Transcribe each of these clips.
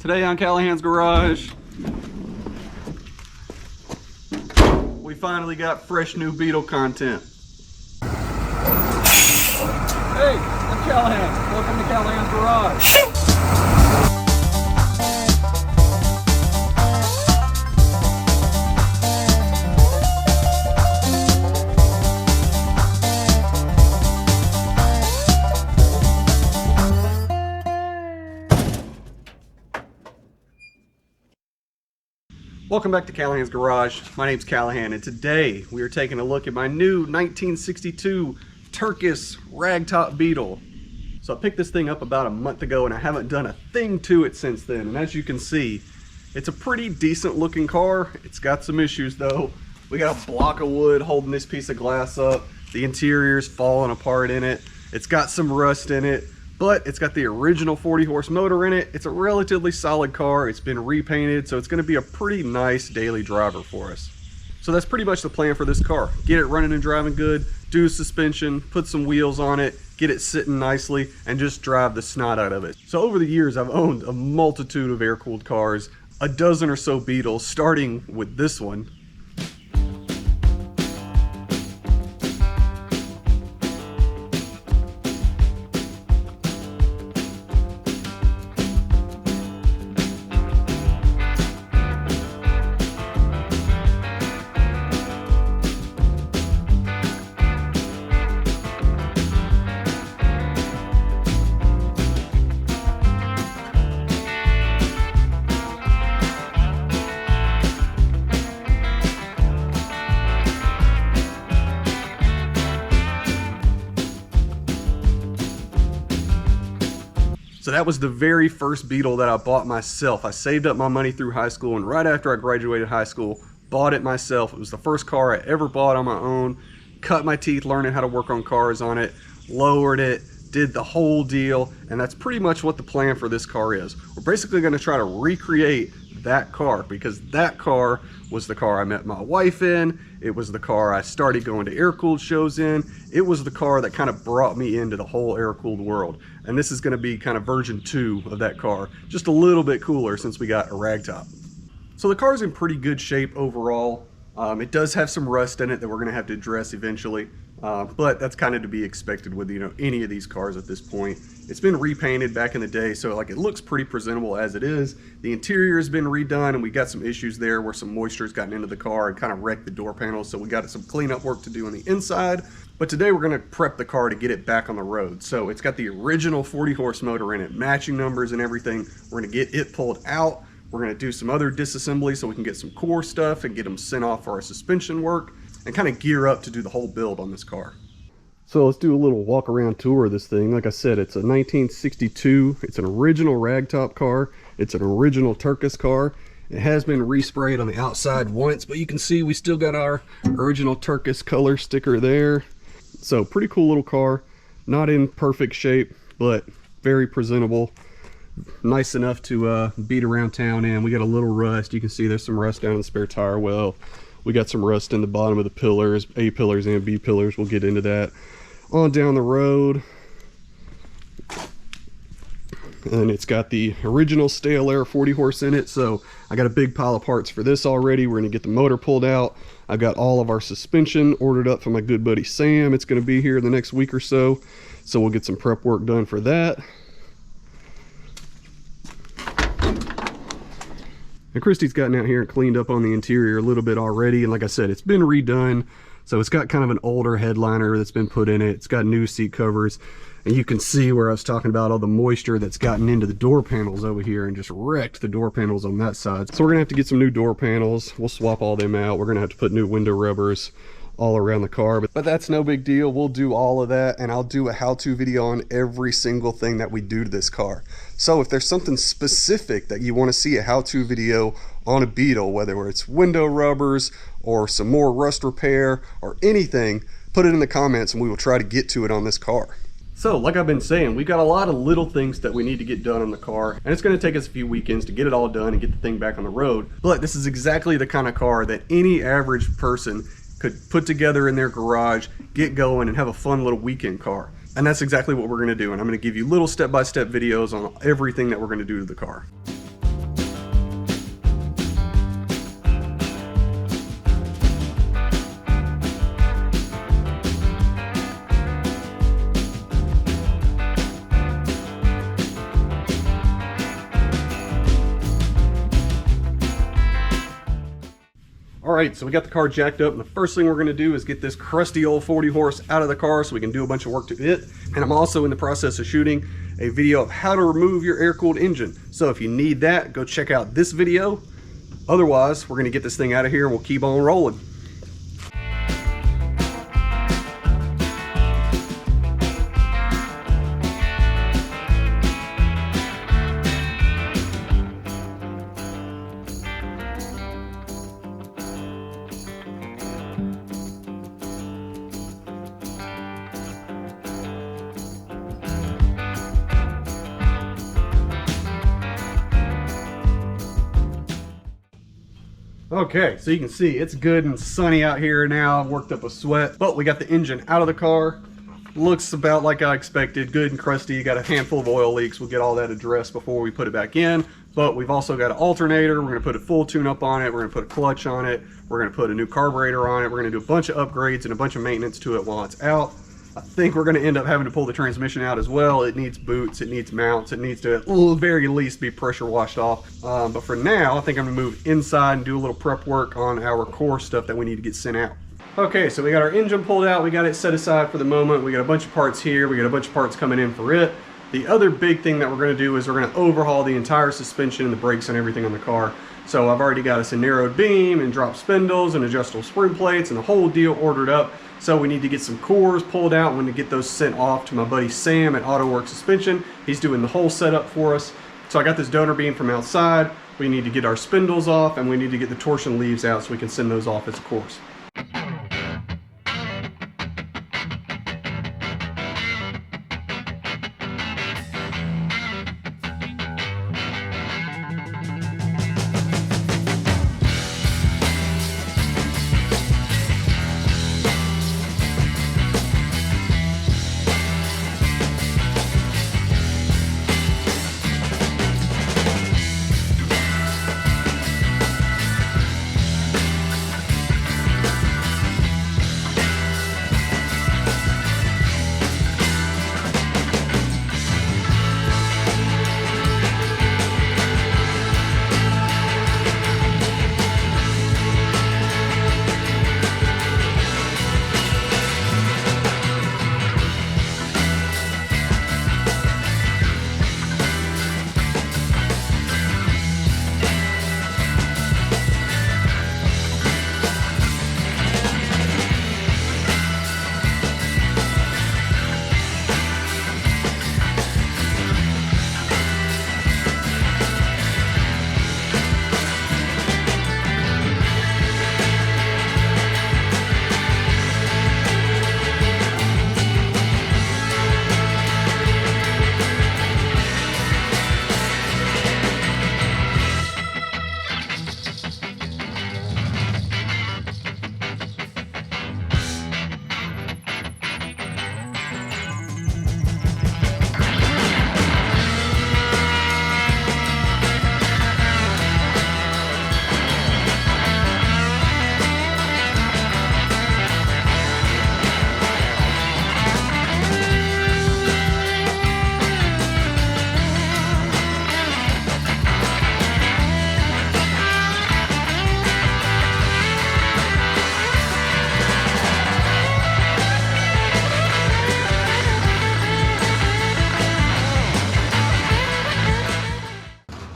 Today on Callahan's Garage, we finally got fresh new Beetle content. Hey, I'm Callahan. Welcome to Callahan's Garage. Welcome back to Callahan's Garage. My name's Callahan, and today we are taking a look at my new 1962 Turkis Ragtop Beetle. So I picked this thing up about a month ago and I haven't done a thing to it since then. And as you can see, it's a pretty decent looking car. It's got some issues though. We got a block of wood holding this piece of glass up. The interior's falling apart in it. It's got some rust in it. But it's got the original 40 horse motor in it. It's a relatively solid car. It's been repainted, so it's gonna be a pretty nice daily driver for us. So that's pretty much the plan for this car. Get it running and driving good, do suspension, put some wheels on it, get it sitting nicely, and just drive the snot out of it. So over the years, I've owned a multitude of air-cooled cars, a dozen or so Beetles, starting with this one. So that was the very first Beetle that I bought myself. I saved up my money through high school, and right after I graduated high school, bought it myself. It was the first car I ever bought on my own. Cut my teeth learning how to work on cars on it, lowered it, did the whole deal, and that's pretty much what the plan for this car is. We're basically going to try to recreate that car, because that car was the car I met my wife in. It was the car I started going to air-cooled shows in. It was the car that kind of brought me into the whole air-cooled world. And this is going to be kind of version 2 of that car, just a little bit cooler since we got a ragtop. So the car's in pretty good shape overall. It does have some rust in it that we're going to have to address eventually, but that's kind of to be expected with any of these cars at this point. It's been repainted back in the day, so like it looks pretty presentable as it is. The interior has been redone, and we got some issues there where some moisture has gotten into the car and kind of wrecked the door panels, so we got some cleanup work to do on the inside. But today we're going to prep the car to get it back on the road. So it's got the original 40 horse motor in it, matching numbers and everything. We're going to get it pulled out. We're going to do some other disassembly so we can get some core stuff and get them sent off for our suspension work and kind of gear up to do the whole build on this car. So let's do a little walk around tour of this thing. Like I said, it's a 1962. It's an original ragtop car. It's an original Turkis car. It has been resprayed on the outside once, but you can see we still got our original Turkis color sticker there. So pretty cool little car. Not in perfect shape, but very presentable. Nice enough to beat around town in. We got a little rust. You can see there's some rust down in the spare tire well. We got some rust in the bottom of the pillars, A pillars and B pillars. We'll get into that. On down the road. And it's got the original stale air 40 horse in it, so I got a big pile of parts for this already. We're going to get the motor pulled out. I've got all of our suspension ordered up from my good buddy Sam. It's going to be here in the next week or so, so we'll get some prep work done for that. And Christy's gotten out here and cleaned up on the interior a little bit already, and like I said, it's been redone. So it's got kind of an older headliner that's been put in it. It's got new seat covers. And you can see where I was talking about all the moisture that's gotten into the door panels over here and just wrecked the door panels on that side. So we're gonna have to get some new door panels. We'll swap all them out. We're gonna have to put new window rubbers all around the car, but that's no big deal. We'll do all of that, and I'll do a how-to video on every single thing that we do to this car. So if there's something specific that you want to see a how-to video on a Beetle, whether it's window rubbers or some more rust repair or anything, put it in the comments and we will try to get to it on this car. So like I've been saying, we got a lot of little things that we need to get done on the car, and it's going to take us a few weekends to get it all done and get the thing back on the road. But this is exactly the kind of car that any average person could put together in their garage, get going, and have a fun little weekend car. And that's exactly what we're going to do, and I'm going to give you little step-by-step videos on everything that we're going to do to the car. All right, so we got the car jacked up, and the first thing we're gonna do is get this crusty old 40 horse out of the car so we can do a bunch of work to it. And I'm also in the process of shooting a video of how to remove your air-cooled engine. So if you need that, go check out this video. Otherwise, we're gonna get this thing out of here and we'll keep on rolling. Okay, so you can see it's good and sunny out here now. I've worked up a sweat, but we got the engine out of the car. Looks about like I expected, good and crusty. Got a handful of oil leaks. We'll get all that addressed before we put it back in. But we've also got an alternator. We're gonna put a full tune-up on it. We're gonna put a clutch on it. We're gonna put a new carburetor on it. We're gonna do a bunch of upgrades and a bunch of maintenance to it while it's out. I think we're going to end up having to pull the transmission out as well. It needs boots, it needs mounts, it needs to at the very least be pressure washed off. But for now, I think I'm going to move inside and do a little prep work on our core stuff that we need to get sent out. Okay, so we got our engine pulled out. We got it set aside for the moment. We got a bunch of parts here. We got a bunch of parts coming in for it. The other big thing that we're going to do is we're going to overhaul the entire suspension and the brakes and everything on the car. So I've already got us a narrowed beam and drop spindles and adjustable spring plates and the whole deal ordered up. So we need to get some cores pulled out. We're going to get those sent off to my buddy Sam at AutoWorks Suspension. He's doing the whole setup for us. So I got this donor beam from outside. We need to get our spindles off and we need to get the torsion leaves out so we can send those off as cores.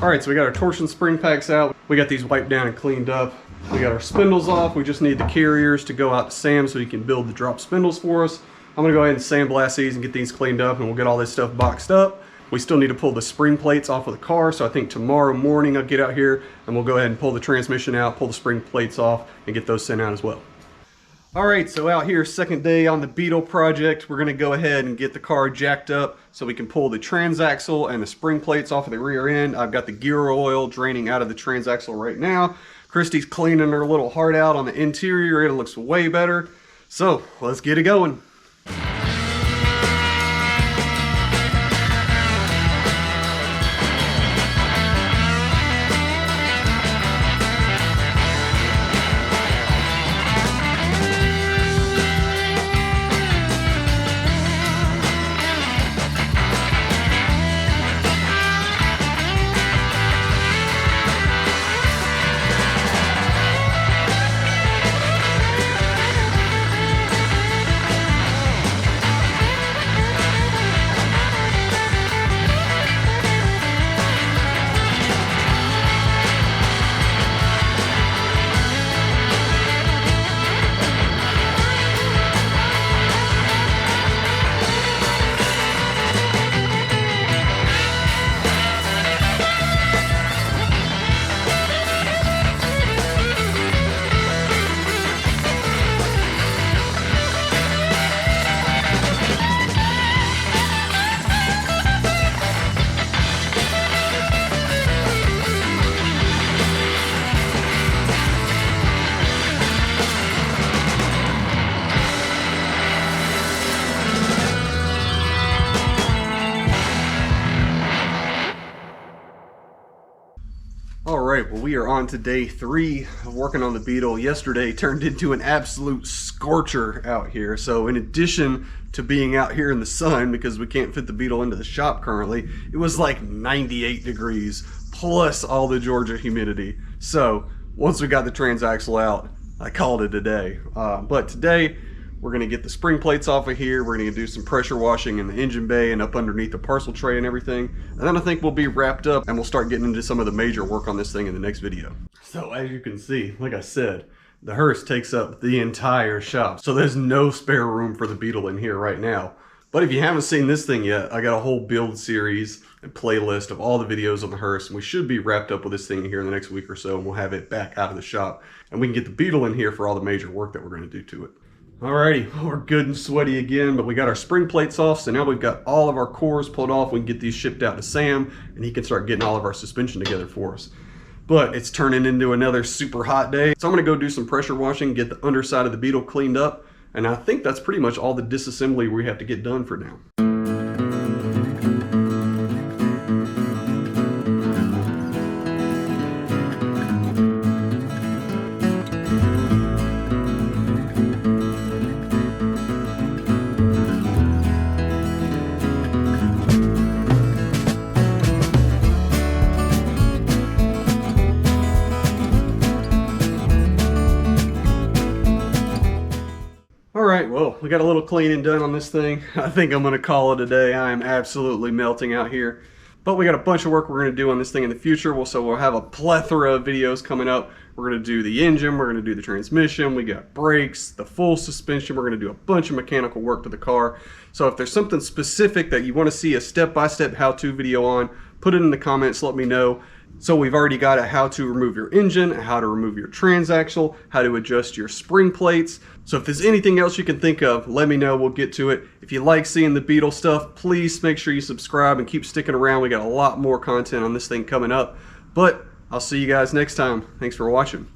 All right, so we got our torsion spring packs out. We got these wiped down and cleaned up. We got our spindles off. We just need the carriers to go out to Sam so he can build the drop spindles for us. I'm gonna go ahead and sandblast these and get these cleaned up and we'll get all this stuff boxed up. We still need to pull the spring plates off of the car, so I think tomorrow morning I'll get out here and we'll go ahead and pull the transmission out, pull the spring plates off, and get those sent out as well. All right, so out here, second day on the Beetle project, we're gonna go ahead and get the car jacked up so we can pull the transaxle and the spring plates off of the rear end. I've got the gear oil draining out of the transaxle right now. Christy's cleaning her little heart out on the interior. It looks way better. So let's get it going. All right, well, we are on to day 3 of working on the Beetle. Yesterday turned into an absolute scorcher out here. So in addition to being out here in the sun, because we can't fit the Beetle into the shop currently, it was like 98 degrees plus all the Georgia humidity. So once we got the transaxle out, I called it a day. But today we're gonna get the spring plates off of here. We're gonna do some pressure washing in the engine bay and up underneath the parcel tray and everything. And then I think we'll be wrapped up and we'll start getting into some of the major work on this thing in the next video. So as you can see, like I said, the hearse takes up the entire shop. So there's no spare room for the Beetle in here right now. But if you haven't seen this thing yet, I got a whole build series and playlist of all the videos on the hearse. And we should be wrapped up with this thing here in the next week or so, and we'll have it back out of the shop. And we can get the Beetle in here for all the major work that we're gonna do to it. Alrighty, we're good and sweaty again, but we got our spring plates off, so now we've got all of our cores pulled off. We can get these shipped out to Sam, and he can start getting all of our suspension together for us. But it's turning into another super hot day, so I'm gonna go do some pressure washing, get the underside of the Beetle cleaned up, and I think that's pretty much all the disassembly we have to get done for now. Alright, well, we got a little cleaning done on this thing. I think I'm going to call it a day. I am absolutely melting out here. But we got a bunch of work we're going to do on this thing in the future. So we'll have a plethora of videos coming up. We're going to do the engine, we're going to do the transmission, we got brakes, the full suspension. We're going to do a bunch of mechanical work to the car. So if there's something specific that you want to see a step-by-step how-to video on, put it in the comments, let me know. So we've already got a how to remove your engine, how to remove your transaxle, how to adjust your spring plates. So if there's anything else you can think of, let me know, we'll get to it. If you like seeing the Beetle stuff, please make sure you subscribe and keep sticking around. We got a lot more content on this thing coming up. But I'll see you guys next time. Thanks for watching.